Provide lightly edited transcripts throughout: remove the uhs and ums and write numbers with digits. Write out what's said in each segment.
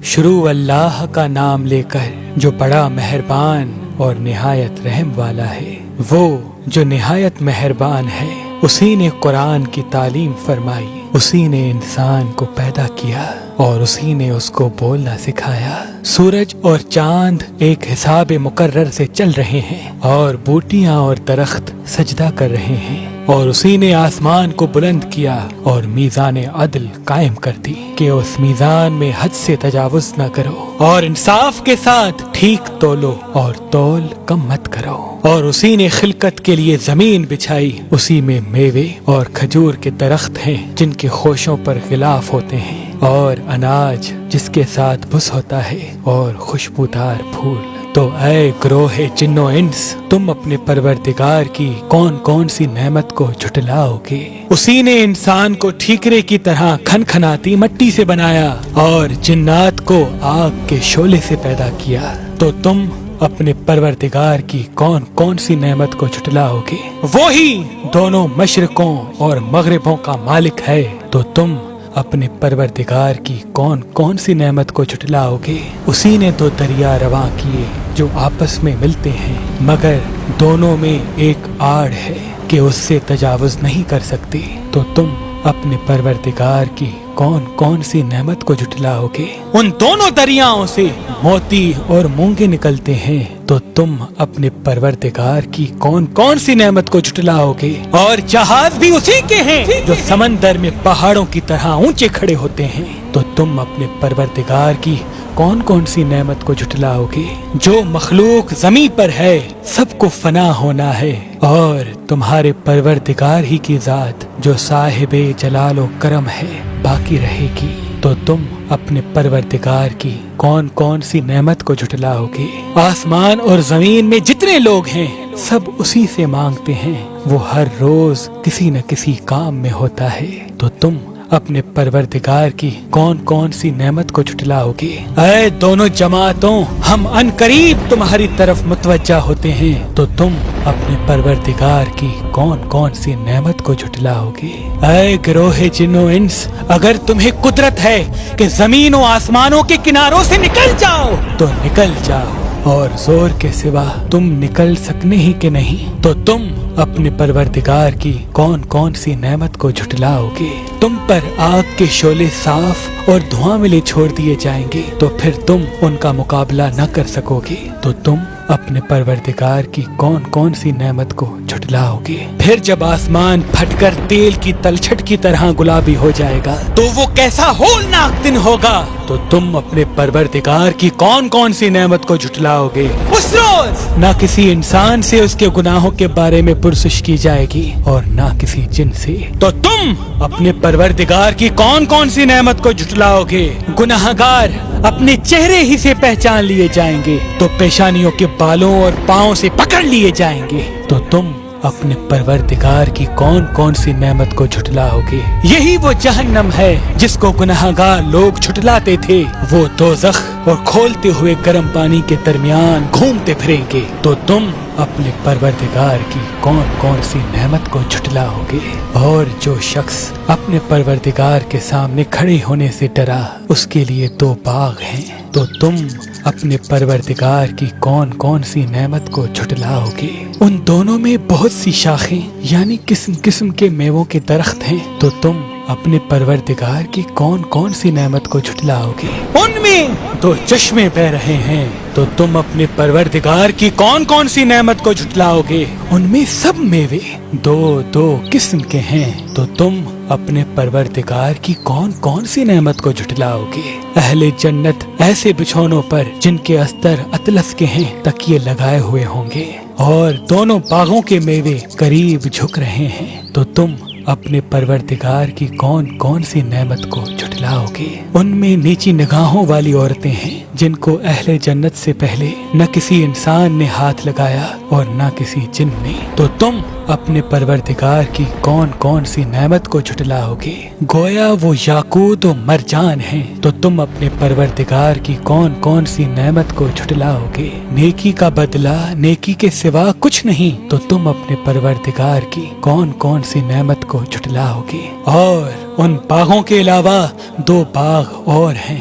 شروع اللہ کا نام لے کر جو بڑا مہربان اور نہایت رحم والا ہے، وہ جو نہایت مہربان ہے، اسی نے قرآن کی تعلیم فرمائی، اسی نے انسان کو پیدا کیا اور اسی نے اس کو بولنا سکھایا۔ سورج اور چاند ایک حساب مقرر سے چل رہے ہیں اور بوٹیاں اور درخت سجدہ کر رہے ہیں، اور اسی نے آسمان کو بلند کیا اور میزان عدل قائم کر دی کہ اس میزان میں حد سے تجاوز نہ کرو، اور انصاف کے ساتھ ٹھیک تولو اور تول کم مت کرو۔ اور اسی نے خلقت کے لیے زمین بچھائی، اسی میں میوے اور کھجور کے درخت ہیں جن کے خوشوں پر غلاف ہوتے ہیں، اور اناج جس کے ساتھ بس ہوتا ہے، اور خوشبودار پھول۔ تو اے گروہ جن و انس، تم اپنے پروردگار کی کون کون سی نعمت کو جھٹلاؤ گے؟ اسی نے انسان کو ٹھیکرے کی طرح کھنکھناتی مٹی سے بنایا اور جنات کو آگ کے شعلے سے پیدا کیا، تو تم اپنے پروردگار کی کون کون سی نعمت کو جھٹلاؤ گے؟ وہی دونوں مشرقوں اور مغربوں کا مالک ہے، تو تم اپنے پروردگار کی کون کون سی نعمت کو جھٹلاؤ گے؟ اسی نے تو دریا رواں کیے جو آپس میں ملتے ہیں، مگر دونوں میں ایک آڑ ہے کہ اس سے تجاوز نہیں کر سکتے، تو تم اپنے پروردگار کی کون کون سی نعمت کو جھٹلاؤ گے؟ ان دونوں دریاؤں سے موتی اور مونگے نکلتے ہیں، تو تم اپنے پروردگار کی کون کون سی نعمت کو جھٹلاؤ گے؟ اور جہاز بھی اسی کے ہیں جو سمندر میں پہاڑوں کی طرح اونچے کھڑے ہوتے ہیں، تو تم اپنے پروردگار کی کون کون سی نعمت کو جھٹلاؤ گے؟ جو مخلوق زمین پر ہے سب کو فنا ہونا ہے، اور تمہارے پروردگار ہی کی ذات جو صاحب جلال و کرم ہے باقی رہے گی، تو تم اپنے پروردگار کی کون کون سی نعمت کو جھٹلاؤ گے؟ آسمان اور زمین میں جتنے لوگ ہیں سب اسی سے مانگتے ہیں، وہ ہر روز کسی نہ کسی کام میں ہوتا ہے، تو تم اپنے پروردگار کی کون کون سی نعمت کو جھٹلاؤ گے؟ اے دونوں جماعتوں، ہم ان قریب تمہاری طرف متوجہ ہوتے ہیں، تو تم اپنے پروردگار کی کون کون سی نعمت کو جھٹلاؤ گے؟ اے گروہ جن و انس، اگر تمہیں قدرت ہے کہ زمین و آسمانوں کے کناروں سے نکل جاؤ تو نکل جاؤ، اور زور کے سوا تم نکل سکنے ہی کہ نہیں، تو تم اپنے پروردگار کی کون کون سی نعمت کو جھٹلاؤ گے؟ تم پر آگ کے شعلے صاف اور دھواں ملے چھوڑ دیے جائیں گے، تو پھر تم ان کا مقابلہ نہ کر سکو گے، تو تم اپنے پروردگار کی کون کون سی نعمت کو جھٹلاؤ گے؟ پھر جب آسمان پھٹ کر تیل کی تلچھٹ کی طرح گلابی ہو جائے گا تو وہ کیسا ہولناک دن ہوگا، تو تم اپنے پروردگار کی کون کون سی نعمت کو جھٹلاؤ گے؟ اس روز نہ کسی انسان سے اس کے گناہوں کے بارے میں پرسش کی جائے گی اور نہ کسی جن سے، تو تم اپنے پروردگار کی کون کون سی نعمت کو جھٹلاؤ گے؟ گناہگار اپنے چہرے ہی سے پہچان لیے جائیں گے، تو پیشانیوں کے بالوں اور پاؤں سے پکڑ لیے جائیں گے، تو تم اپنے پروردگار کی کون کون سی نعمت کو جھٹلاؤ گے؟ یہی وہ جہنم ہے جس کو گناہگار لوگ جھٹلاتے تھے، وہ دوزخ اور کھولتے ہوئے گرم پانی کے درمیان گھومتے پھریں گے، تو تم اپنے پروردگار کی کون کون سی نعمت کو جھٹلاؤ گے؟ اور جو شخص اپنے پروردگار کے سامنے کھڑے ہونے سے ڈرا، اس کے لیے 2 باغ ہیں، تو تم اپنے پروردگار کی کون کون سی نعمت کو جھٹلاؤ گے؟ ان دونوں میں بہت سی شاخیں یعنی قسم قسم کے میووں کے درخت ہیں، تو تم اپنے پروردگار کی کون کون سی نعمت کو جھٹلاؤ گے؟ ان میں 2 چشمے بہ رہے ہیں، تو تم اپنے پروردگار کی کون کون سی نعمت کو جھٹلاؤ گے؟ ان میں سب میوے 2 قسم کے ہیں، تو تم اپنے پروردگار کی کون کون سی نعمت کو جھٹلاؤ گے؟ اہل جنت ایسے بچھونوں پر جن کے استر اطلس کے ہیں تکیے لگائے ہوئے ہوں گے، اور دونوں باغوں کے میوے قریب جھک رہے ہیں، تو تم اپنے پروردگار کی کون کون سی نعمت کو جھٹلاؤ گے؟ ان میں نیچی نگاہوں والی عورتیں ہیں جن کو اہل جنت سے پہلے نہ کسی انسان نے ہاتھ لگایا اور نہ کسی جن نے، تو تم اپنے پروردگار کی کون کون سی نعمت کو جھٹلاؤ گے؟ گویا وہ یاقوت و مرجان ہیں، تو تم اپنے پروردگار کی کون کون سی نعمت کو جھٹلاؤ گے؟ نیکی کا بدلہ نیکی کے سوا کچھ نہیں، تو تم اپنے پروردگار کی کون کون سی نعمت کو جھٹلاؤ گے؟ اور ان باغوں کے علاوہ 2 باغ اور ہیں،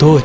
2